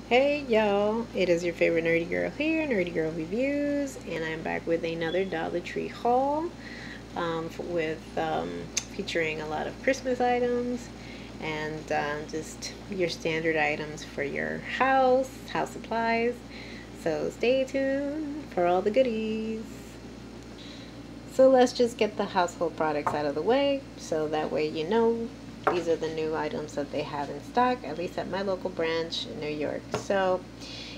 Hey y'all, it is your favorite nerdy girl here, Nerdy Girl Reviews, and I'm back with another Dollar Tree haul featuring a lot of Christmas items and just your standard items for your house supplies. So stay tuned for all the goodies. So let's just get the household products out of the way so that way you know these are the new items that they have in stock, at least at my local branch in New York. So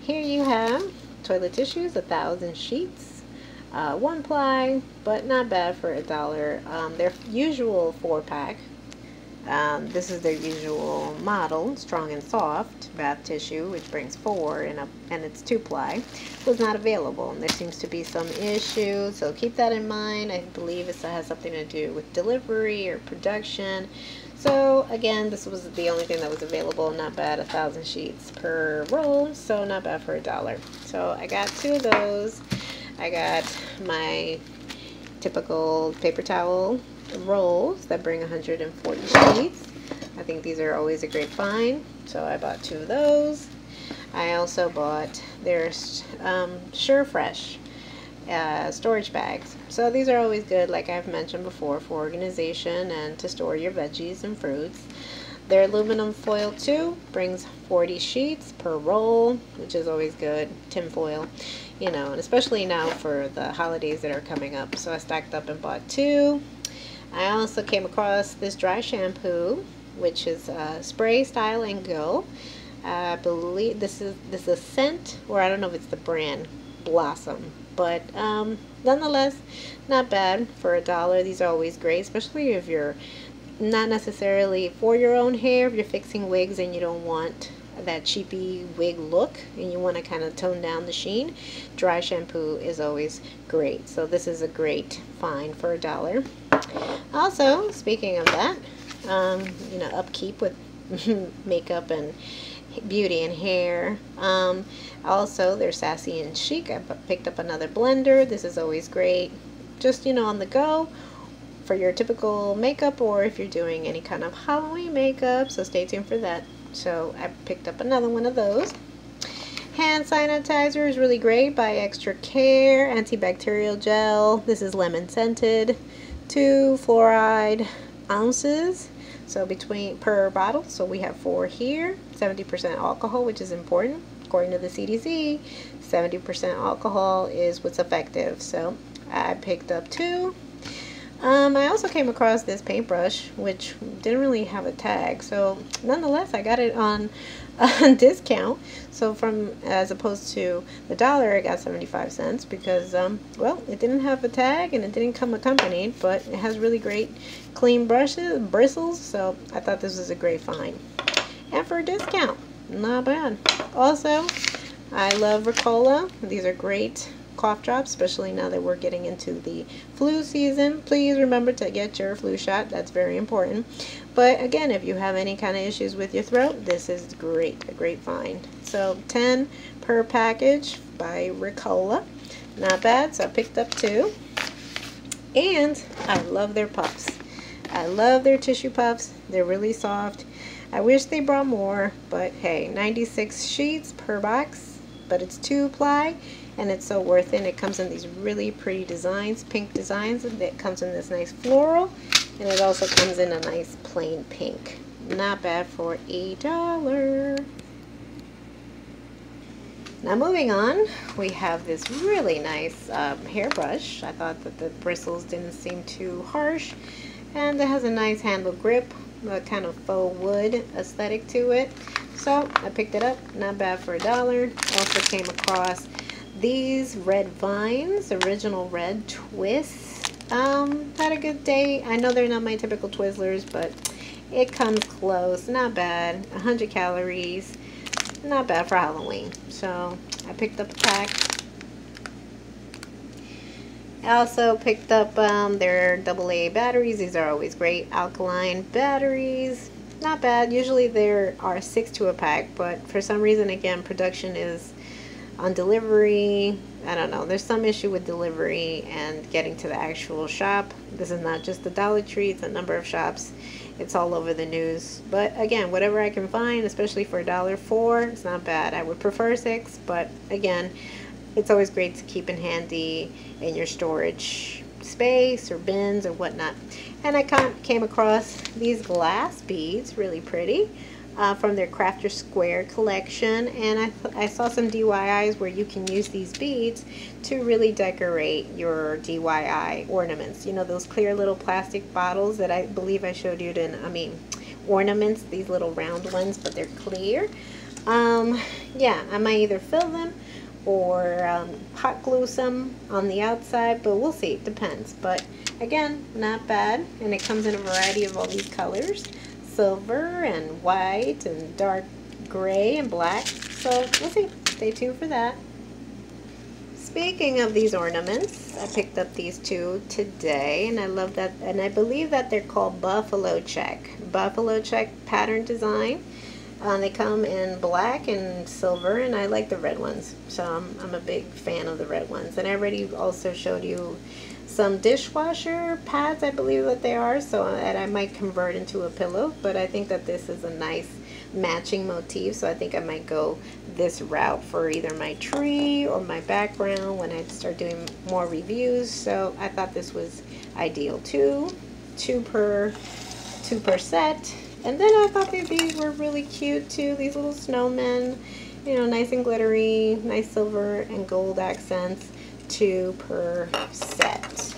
here you have toilet tissues, 1,000 sheets, 1 ply, but not bad for $1. Their usual 4-pack. This is their usual model, strong and soft bath tissue, which brings 4 and it's 2-ply. Was not available, and there seems to be some issue, so keep that in mind. I believe it has something to do with delivery or production. So again, this was the only thing that was available. Not bad, 1,000 sheets per roll, so not bad for $1. So I got 2 of those. I got my typical paper towel rolls that bring 140 sheets. I think these are always a great find, so I bought 2 of those. I also bought their Sure Fresh storage bags. So these are always good, like I've mentioned before, for organization and to store your veggies and fruits. Their aluminum foil too brings 40 sheets per roll, which is always good. Tin foil, you know, and especially now for the holidays that are coming up. So I stacked up and bought 2. I also came across this dry shampoo, which is spray style and go. I believe this is a scent, or I don't know if it's the brand, Blossom, but nonetheless not bad for $1. These are always great, especially if you're not necessarily for your own hair, if you're fixing wigs and you don't want that cheapy wig look and you want to kind of tone down the sheen. Dry shampoo is always great, so this is a great find for $1. Also, speaking of that, you know, upkeep with makeup and beauty and hair. Also, they're sassy and chic. I picked up another blender. This is always great, just, you know, on the go for your typical makeup, or if you're doing any kind of Halloween makeup, so stay tuned for that. So I picked up another one of those. Hand sanitizer is really great by Extra Care. Antibacterial Gel. This is lemon scented. 2 fluoride ounces, so per bottle. So we have 4 here. 70% alcohol, which is important according to the CDC. 70% alcohol is what's effective. So I picked up 2. I also came across this paintbrush, which didn't really have a tag, so nonetheless I got it on discount. So as opposed to the $1, I got 75 cents because well, it didn't have a tag and it didn't come accompanied, but it has really great clean bristles, so I thought this was a great find, and for a discount, not bad. Also, I love Ricola. These are great cough drops, especially now that we're getting into the flu season. Please remember to get your flu shot. That's very important. But again, if you have any kind of issues with your throat, this is great, a great find. So 10 per package by Ricola. Not bad, so I picked up 2. And I love their puffs. I love their tissue puffs. They're really soft. I wish they brought more, but hey, 96 sheets per box, but it's 2-ply. And it's so worth it. It comes in these really pretty designs, pink designs. It comes in this nice floral, and it also comes in a nice plain pink. Not bad for $1. Now moving on, we have this really nice hairbrush. I thought that the bristles didn't seem too harsh, and it has a nice handle grip, a kind of faux wood aesthetic to it. So I picked it up. Not bad for $1. Also came across these red vines, original red twists. Had a good day. I know they're not my typical Twizzlers, but it comes close. Not bad. 100 calories. Not bad for Halloween. So I picked up a pack. I also picked up their AA batteries. These are always great. Alkaline batteries. Not bad. Usually there are 6 to a pack, but for some reason, again, production is on delivery. I don't know, there's some issue with delivery and getting to the actual shop. This is not just the Dollar Tree, it's a number of shops it's all over the news. But again, whatever I can find, especially for $1.04, it's not bad. I would prefer 6, but again, it's always great to keep in handy in your storage space or bins or whatnot. And I came across these glass beads, really pretty, from their Crafter Square collection, and I saw some DIYs where you can use these beads to really decorate your DIY ornaments. You know, those clear little plastic bottles that I believe I showed you ornaments, these little round ones, but they're clear. Yeah, I might either fill them or hot glue some on the outside, but we'll see, it depends. But again, not bad, and it comes in a variety of all these colors. Silver and white and dark gray and black, so we'll see. Stay tuned for that. Speaking of these ornaments, I picked up these two today, and I love that, and I believe that they're called buffalo check pattern design. They come in black and silver, and I like the red ones, so I'm a big fan of the red ones. And I already also showed you some dishwasher pads, I believe that they are, so that I might convert into a pillow, but I think that this is a nice matching motif, so I think I might go this route for either my tree or my background when I start doing more reviews. So I thought this was ideal. Two per set. And then I thought these were really cute too, these little snowmen, you know, nice and glittery, nice silver and gold accents. 2 per set.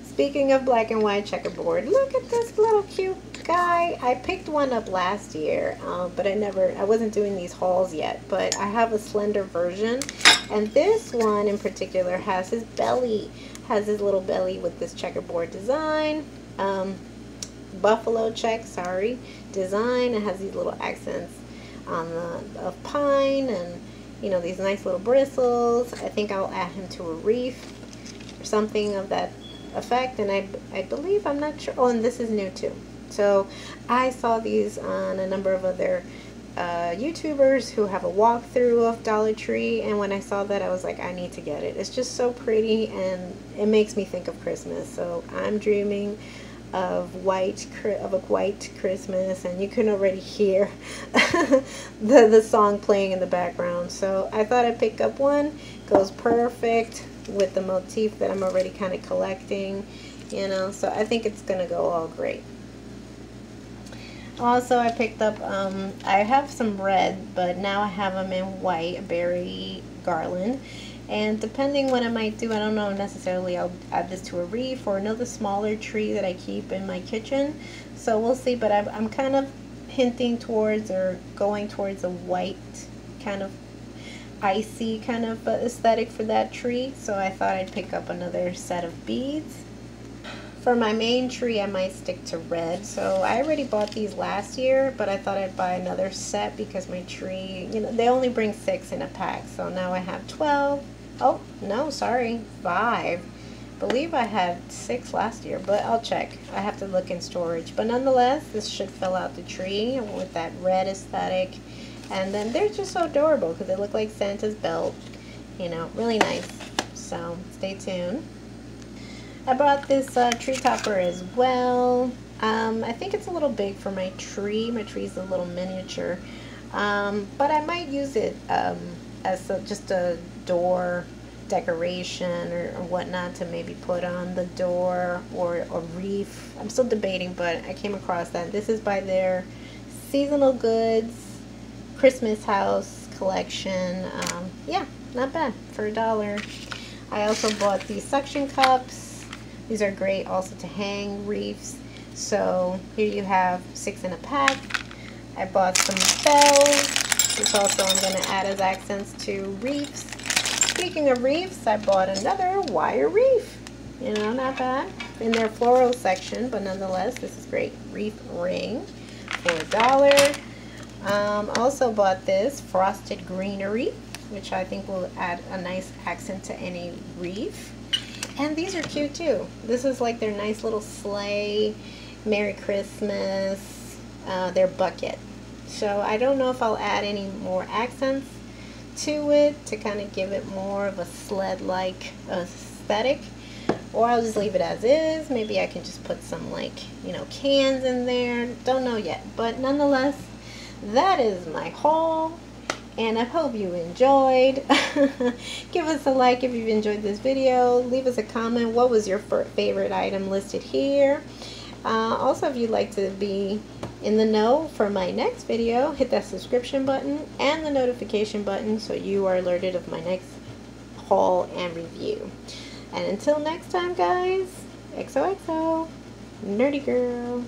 Speaking of black and white checkerboard, look at this little cute guy. I picked one up last year, but I wasn't doing these hauls yet, but I have a slender version, and this one in particular has his belly, his little belly with this checkerboard design, buffalo check, design. It has these little accents on of pine and, you know, these nice little bristles. I think I'll add him to a wreath or something of that effect. And I believe, I'm not sure. Oh, and this is new too. So I saw these on a number of other YouTubers who have a walkthrough of Dollar Tree, and when I saw that, I was like, I need to get it. It's just so pretty, and it makes me think of Christmas. So I'm dreaming of a white Christmas, and you can already hear the song playing in the background. So I thought I'd pick up one. Goes perfect with the motif that I'm already kind of collecting, you know, so I think it's gonna go all great. Also, I picked up, I have some red, but now I have them in white, a berry garland. And depending what I might do, I don't know necessarily, I'll add this to a wreath or another smaller tree that I keep in my kitchen. So we'll see, but I'm kind of hinting towards or going towards a white kind of icy kind of aesthetic for that tree. So I thought I'd pick up another set of beads. For my main tree, I might stick to red. So I already bought these last year, but I thought I'd buy another set because my tree, you know, they only bring 6 in a pack. So now I have 12. Oh, no, sorry, 5. I believe I had 6 last year, but I'll check. I have to look in storage. But nonetheless, this should fill out the tree with that red aesthetic. And then they're just so adorable because they look like Santa's belt. You know, really nice. So stay tuned. I bought this tree topper as well. I think it's a little big for my tree. My tree's a little miniature. But I might use it as just a door decoration or whatnot to maybe put on the door or a wreath. I'm still debating, but I came across that. This is by their Seasonal Goods Christmas House collection. Yeah, not bad for $1. I also bought these suction cups. These are great also to hang wreaths. So here you have 6 in a pack. I bought some bells, which also I'm going to add as accents to wreaths. Speaking of wreaths, I bought another wire wreath. You know, not bad. In their floral section, but nonetheless, this is great. Wreath ring for $1. Also bought this frosted greenery, which I think will add a nice accent to any wreath. And these are cute too. This is like their nice little sleigh, Merry Christmas, their bucket. So I don't know if I'll add any more accents to it to kind of give it more of a sled-like aesthetic. or I'll just leave it as is. Maybe I can just put some, like, you know, cans in there. Don't know yet, but nonetheless, that is my haul, and I hope you enjoyed. Give us a like if you've enjoyed this video. Leave us a comment. What was your favorite item listed here? Also, if you'd like to be in the know for my next video, hit that subscription button and the notification button so you are alerted of my next haul and review. And until next time, guys, XOXO, Nerdy Girl.